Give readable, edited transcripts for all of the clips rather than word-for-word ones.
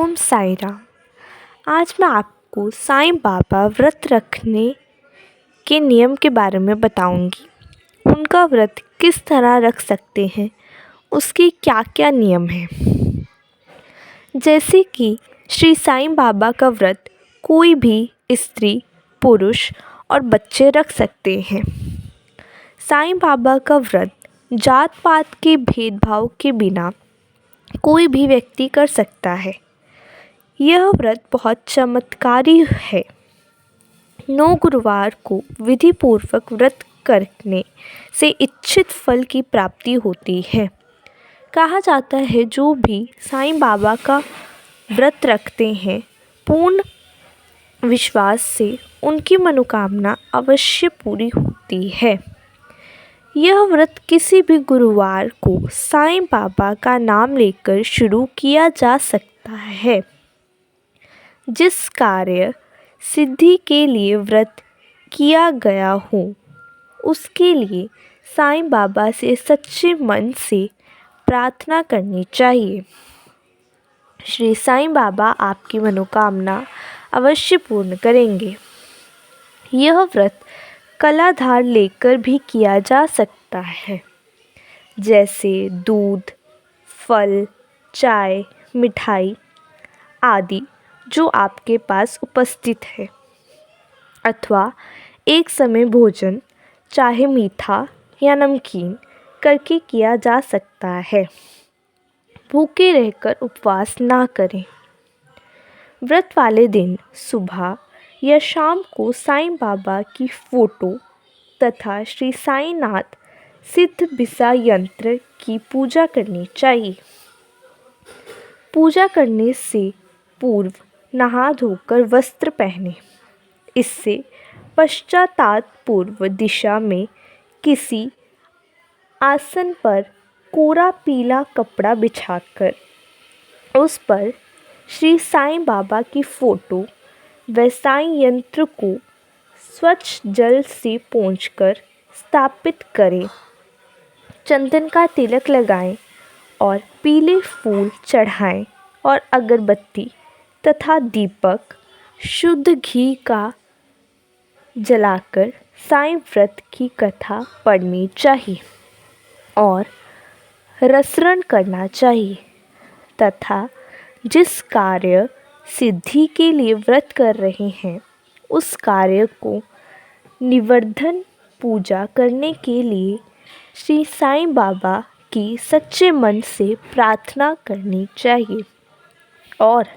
ओम साई राम। आज मैं आपको साईं बाबा व्रत रखने के नियम के बारे में बताऊंगी। उनका व्रत किस तरह रख सकते हैं, उसके क्या क्या नियम हैं। जैसे कि श्री साईं बाबा का व्रत कोई भी स्त्री, पुरुष और बच्चे रख सकते हैं। साईं बाबा का व्रत जात पात के भेदभाव के बिना कोई भी व्यक्ति कर सकता है। यह व्रत बहुत चमत्कारी है। 9 गुरुवार को विधि पूर्वक व्रत करने से इच्छित फल की प्राप्ति होती है। कहा जाता है जो भी साईं बाबा का व्रत रखते हैं, पूर्ण विश्वास से उनकी मनोकामना अवश्य पूरी होती है। यह व्रत किसी भी गुरुवार को साईं बाबा का नाम लेकर शुरू किया जा सकता है। जिस कार्य सिद्धि के लिए व्रत किया गया हो, उसके लिए साईं बाबा से सच्चे मन से प्रार्थना करनी चाहिए। श्री साईं बाबा आपकी मनोकामना अवश्य पूर्ण करेंगे। यह व्रत कलाधार लेकर भी किया जा सकता है, जैसे दूध, फल, चाय, मिठाई आदि जो आपके पास उपस्थित है, अथवा एक समय भोजन चाहे मीठा या नमकीन करके किया जा सकता है। भूखे रहकर उपवास ना करें। व्रत वाले दिन सुबह या शाम को साईं बाबा की फ़ोटो तथा श्री साईंनाथ सिद्ध बिसा यंत्र की पूजा करनी चाहिए। पूजा करने से पूर्व नहा धोकर वस्त्र पहने। इससे पश्चाताप पूर्व दिशा में किसी आसन पर कोरा पीला कपड़ा बिछाकर उस पर श्री साईं बाबा की फ़ोटो व साईं यंत्र को स्वच्छ जल से पोंछकर स्थापित करें। चंदन का तिलक लगाएं और पीले फूल चढ़ाएं और अगरबत्ती तथा दीपक शुद्ध घी का जलाकर साईं व्रत की कथा पढ़नी चाहिए और रसरण करना चाहिए तथा जिस कार्य सिद्धि के लिए व्रत कर रहे हैं, उस कार्य को निवर्धन पूजा करने के लिए श्री साईं बाबा की सच्चे मन से प्रार्थना करनी चाहिए और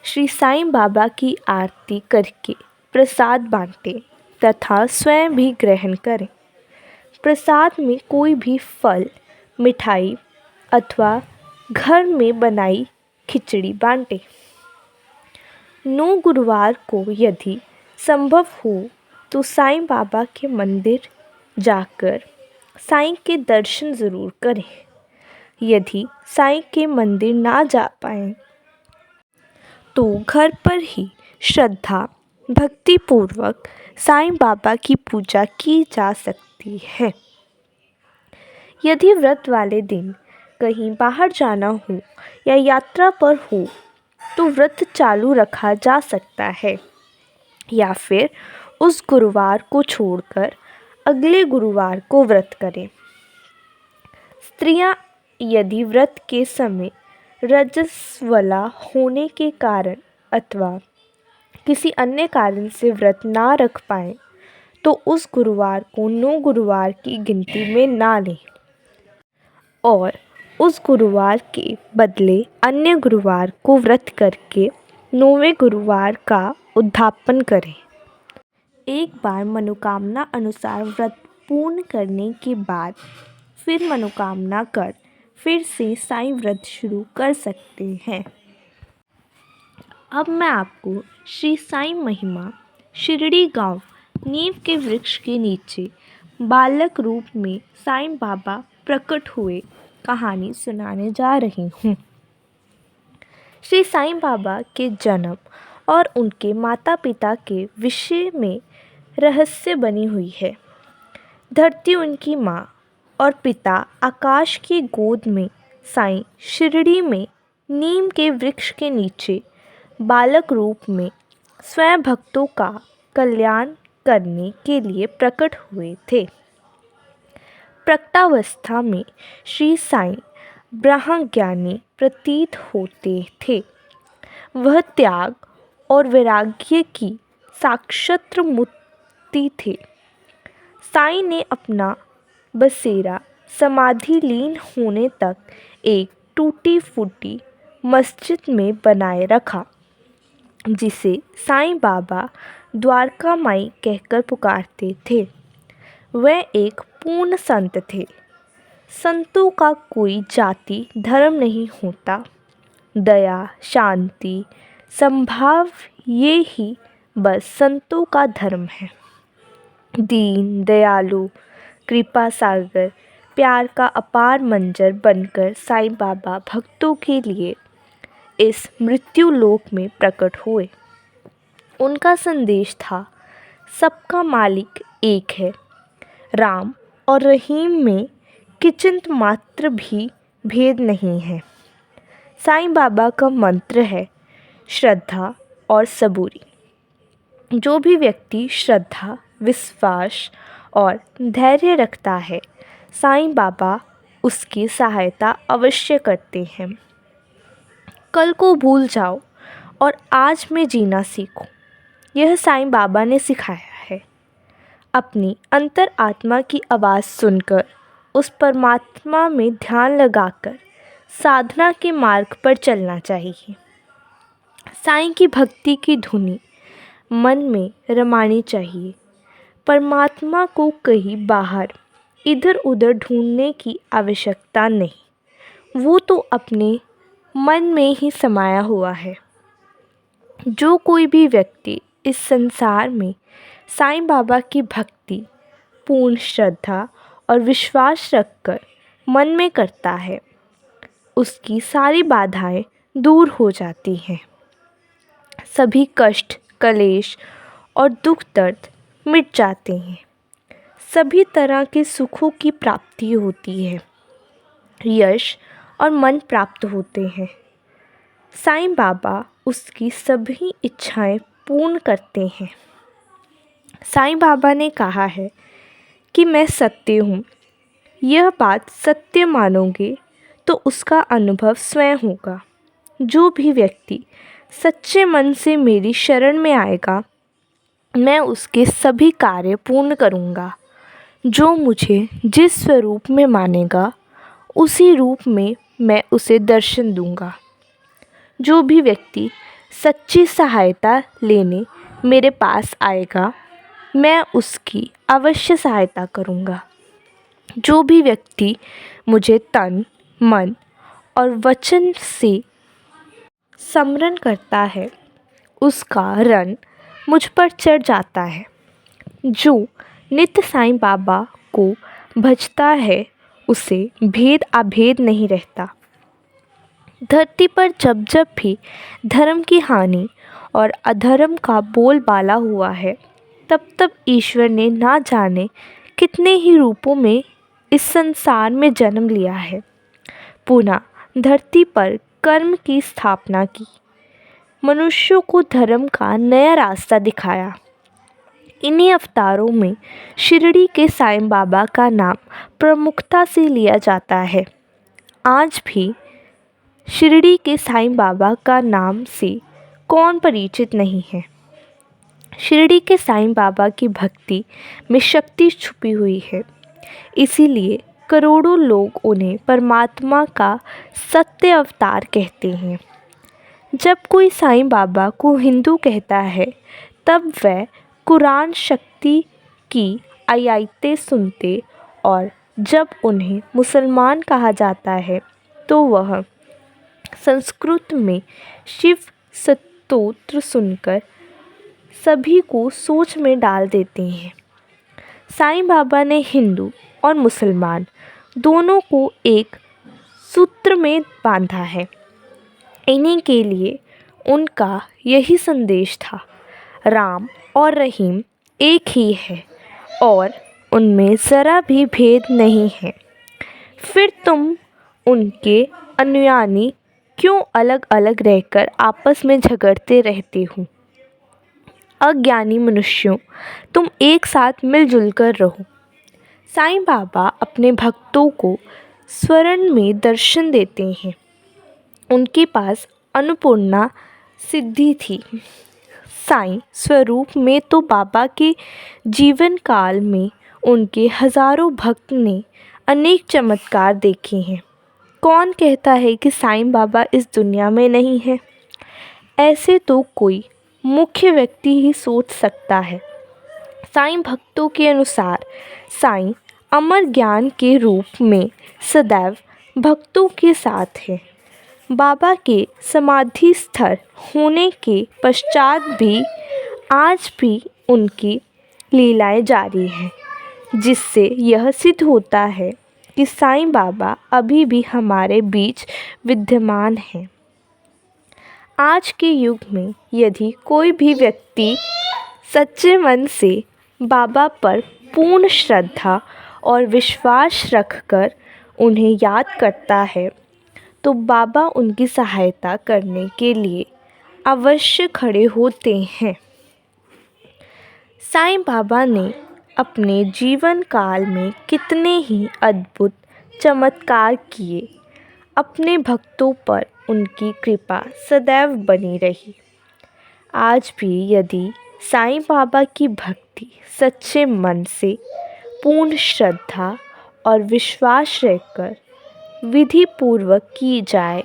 श्री साईं बाबा की आरती करके प्रसाद बांटें तथा स्वयं भी ग्रहण करें। प्रसाद में कोई भी फल, मिठाई अथवा घर में बनाई खिचड़ी बांटें। 9 गुरुवार को यदि संभव हो तो साईं बाबा के मंदिर जाकर साईं के दर्शन ज़रूर करें। यदि साईं के मंदिर ना जा पाएँ तो घर पर ही श्रद्धा भक्ति पूर्वक साईं बाबा की पूजा की जा सकती है। यदि व्रत वाले दिन कहीं बाहर जाना हो या यात्रा पर हो तो व्रत चालू रखा जा सकता है या फिर उस गुरुवार को छोड़कर अगले गुरुवार को व्रत करें। स्त्रियां यदि व्रत के समय रजस्वला होने के कारण अथवा किसी अन्य कारण से व्रत ना रख पाएँ तो उस गुरुवार को 9 गुरुवार की गिनती में ना लें और उस गुरुवार के बदले अन्य गुरुवार को व्रत करके 9वें गुरुवार का उद्यापन करें। एक बार मनोकामना अनुसार व्रत पूर्ण करने के बाद फिर मनोकामना कर फिर से साईं व्रत शुरू कर सकते हैं। अब मैं आपको श्री साईं महिमा शिरडी गांव नीम के वृक्ष के नीचे बालक रूप में साईं बाबा प्रकट हुए कहानी सुनाने जा रही हूँ। श्री साईं बाबा के जन्म और उनके माता पिता के विषय में रहस्य बनी हुई है। धरती उनकी माँ और पिता आकाश की गोद में साईं शिरडी में नीम के वृक्ष के नीचे बालक रूप में स्वयं भक्तों का कल्याण करने के लिए प्रकट हुए थे। प्रकटावस्था में श्री साईं ब्रह्मज्ञानी प्रतीत होते थे। वह त्याग और वैराग्य की साक्षात मूर्ति थे। साईं ने अपना बसेरा समाधि लीन होने तक एक टूटी फूटी मस्जिद में बनाए रखा, जिसे साईं बाबा द्वारका माई कहकर पुकारते थे। वह एक पूर्ण संत थे। संतों का कोई जाति धर्म नहीं होता। दया, शांति, समभाव ये ही बस संतों का धर्म है। दीन दयालु, कृपा सागर, प्यार का अपार मंजर बनकर साईं बाबा भक्तों के लिए इस मृत्यु लोक में प्रकट हुए। उनका संदेश था, सबका मालिक एक है। राम और रहीम में किंचित मात्र भी भेद नहीं है। साईं बाबा का मंत्र है श्रद्धा और सबूरी। जो भी व्यक्ति श्रद्धा, विश्वास और धैर्य रखता है, साईं बाबा उसकी सहायता अवश्य करते हैं। कल को भूल जाओ और आज में जीना सीखो, यह साईं बाबा ने सिखाया है। अपनी अंतर आत्मा की आवाज़ सुनकर उस परमात्मा में ध्यान लगाकर साधना के मार्ग पर चलना चाहिए। साईं की भक्ति की धुनी मन में रमानी चाहिए। परमात्मा को कहीं बाहर इधर उधर ढूंढने की आवश्यकता नहीं, वो तो अपने मन में ही समाया हुआ है। जो कोई भी व्यक्ति इस संसार में साईं बाबा की भक्ति पूर्ण श्रद्धा और विश्वास रखकर मन में करता है, उसकी सारी बाधाएं दूर हो जाती हैं। सभी कष्ट, क्लेश और दुख दर्द मिट जाते हैं। सभी तरह के सुखों की प्राप्ति होती है। यश और मन प्राप्त होते हैं। साईं बाबा उसकी सभी इच्छाएं पूर्ण करते हैं। साईं बाबा ने कहा है कि मैं सत्य हूँ। यह बात सत्य मानोगे तो उसका अनुभव स्वयं होगा। जो भी व्यक्ति सच्चे मन से मेरी शरण में आएगा, मैं उसके सभी कार्य पूर्ण करूँगा। जो मुझे जिस स्वरूप में मानेगा, उसी रूप में मैं उसे दर्शन दूँगा। जो भी व्यक्ति सच्ची सहायता लेने मेरे पास आएगा, मैं उसकी अवश्य सहायता करूँगा। जो भी व्यक्ति मुझे तन, मन और वचन से स्मरण करता है, उसका रण मुझ पर चढ़ जाता है। जो नित्य साईं बाबा को भजता है, उसे भेद अभेद नहीं रहता। धरती पर जब जब भी धर्म की हानि और अधर्म का बोलबाला हुआ है, तब तब ईश्वर ने ना जाने कितने ही रूपों में इस संसार में जन्म लिया है। पुनः धरती पर कर्म की स्थापना की, मनुष्यों को धर्म का नया रास्ता दिखाया। इन्हीं अवतारों में शिरडी के साईं बाबा का नाम प्रमुखता से लिया जाता है। आज भी शिरडी के साईं बाबा का नाम से कौन परिचित नहीं है। शिरडी के साईं बाबा की भक्ति में शक्ति छुपी हुई है। इसीलिए करोड़ों लोग उन्हें परमात्मा का सत्य अवतार कहते हैं। जब कोई साईं बाबा को हिंदू कहता है, तब वह कुरान शक्ति की आयतें सुनते, और जब उन्हें मुसलमान कहा जाता है, तो वह संस्कृत में शिव स्तोत्र सुनकर सभी को सोच में डाल देते हैं। साईं बाबा ने हिंदू और मुसलमान दोनों को एक सूत्र में बांधा है। इन्हीं के लिए उनका यही संदेश था, राम और रहीम एक ही है और उनमें ज़रा भी भेद नहीं है। फिर तुम उनके अनुयायी क्यों अलग अलग रहकर आपस में झगड़ते रहते हो? अज्ञानी मनुष्यों, तुम एक साथ मिलजुल कर रहो। साईं बाबा अपने भक्तों को स्वर्ण में दर्शन देते हैं। उनके पास अन्नपूर्णा सिद्धि थी। साईं स्वरूप में तो बाबा के जीवन काल में उनके हजारों भक्त ने अनेक चमत्कार देखे हैं। कौन कहता है कि साईं बाबा इस दुनिया में नहीं है? ऐसे तो कोई मुख्य व्यक्ति ही सोच सकता है। साईं भक्तों के अनुसार साईं अमर ज्ञान के रूप में सदैव भक्तों के साथ है। बाबा के समाधि स्थल होने के पश्चात भी आज भी उनकी लीलाएं जारी हैं, जिससे यह सिद्ध होता है कि साईं बाबा अभी भी हमारे बीच विद्यमान हैं। आज के युग में यदि कोई भी व्यक्ति सच्चे मन से बाबा पर पूर्ण श्रद्धा और विश्वास रखकर उन्हें याद करता है तो बाबा उनकी सहायता करने के लिए अवश्य खड़े होते हैं। साईं बाबा ने अपने जीवन काल में कितने ही अद्भुत चमत्कार किए। अपने भक्तों पर उनकी कृपा सदैव बनी रही। आज भी यदि साईं बाबा की भक्ति सच्चे मन से पूर्ण श्रद्धा और विश्वास रहकर विधि पूर्वक की जाए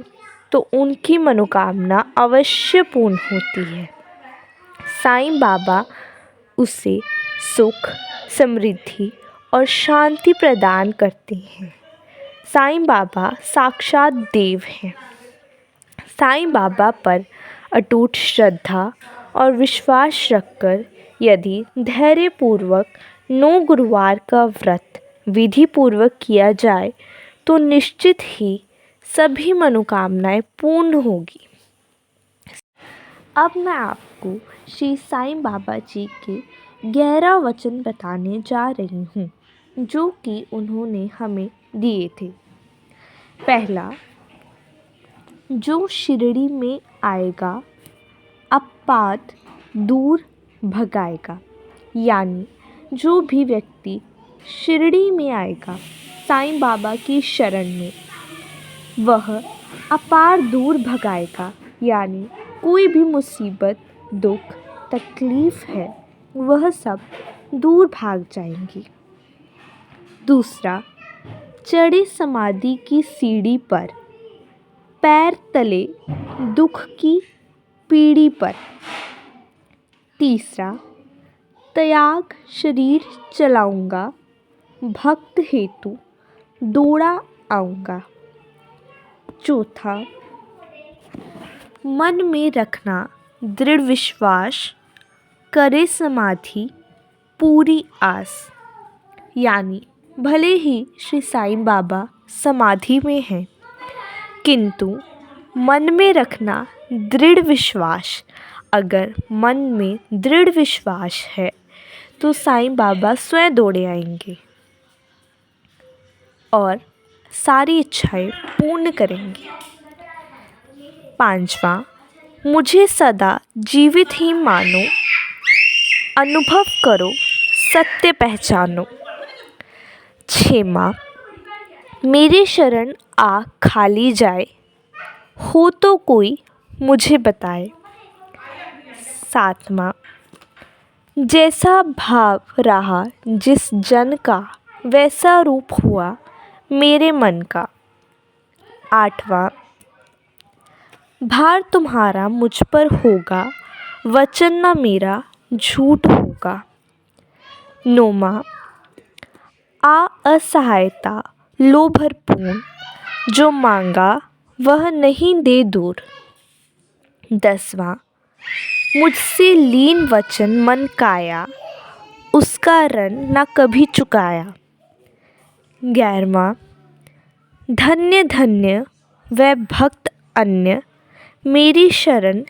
तो उनकी मनोकामना अवश्य पूर्ण होती है। साईं बाबा उसे सुख, समृद्धि और शांति प्रदान करते हैं। साईं बाबा साक्षात देव हैं। साईं बाबा पर अटूट श्रद्धा और विश्वास रखकर यदि धैर्यपूर्वक 9 गुरुवार का व्रत विधि पूर्वक किया जाए तो निश्चित ही सभी मनोकामनाएं पूर्ण होगी। अब मैं आपको श्री साईं बाबा जी के 11 वचन बताने जा रही हूँ जो कि उन्होंने हमें दिए थे। पहला, जो शिरडी में आएगा अपाद दूर भगाएगा। यानी जो भी व्यक्ति शिरडी में आएगा साईं बाबा की शरण में, वह अपार दूर भगाएगा। यानी कोई भी मुसीबत, दुख, तकलीफ़ है वह सब दूर भाग जाएंगी। दूसरा, चढ़े समाधि की सीढ़ी पर, पैर तले दुख की पीढ़ी पर। तीसरा, त्याग शरीर चलाऊंगा, भक्त हेतु दौड़ा आऊँगा। चौथा, मन में रखना दृढ़ विश्वास, करे समाधि पूरी आस। यानी भले ही श्री साईं बाबा समाधि में हैं, किंतु मन में रखना दृढ़ विश्वास। अगर मन में दृढ़ विश्वास है तो साईं बाबा स्वयं दौड़े आएंगे और सारी इच्छाएं पूर्ण करेंगे। पांचवा, मुझे सदा जीवित ही मानो, अनुभव करो सत्य पहचानो। छेमा, मेरे शरण आ खाली जाए, हो तो कोई मुझे बताए। सातवां, जैसा भाव रहा जिस जन का, वैसा रूप हुआ मेरे मन का। आठवां, भार तुम्हारा मुझ पर होगा, वचन न मेरा झूठ होगा। नौवां, आ असहायता लो भरपूर, जो मांगा वह नहीं दे दूर। 10वां, मुझसे लीन वचन मन काया, उसका ऋण न कभी चुकाया। 11वां, धन्य धन्य वह भक्त अन्य, मेरी शरण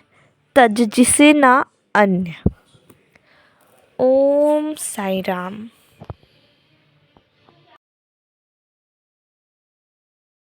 तज जिसे ना अन्य। ओम साई राम।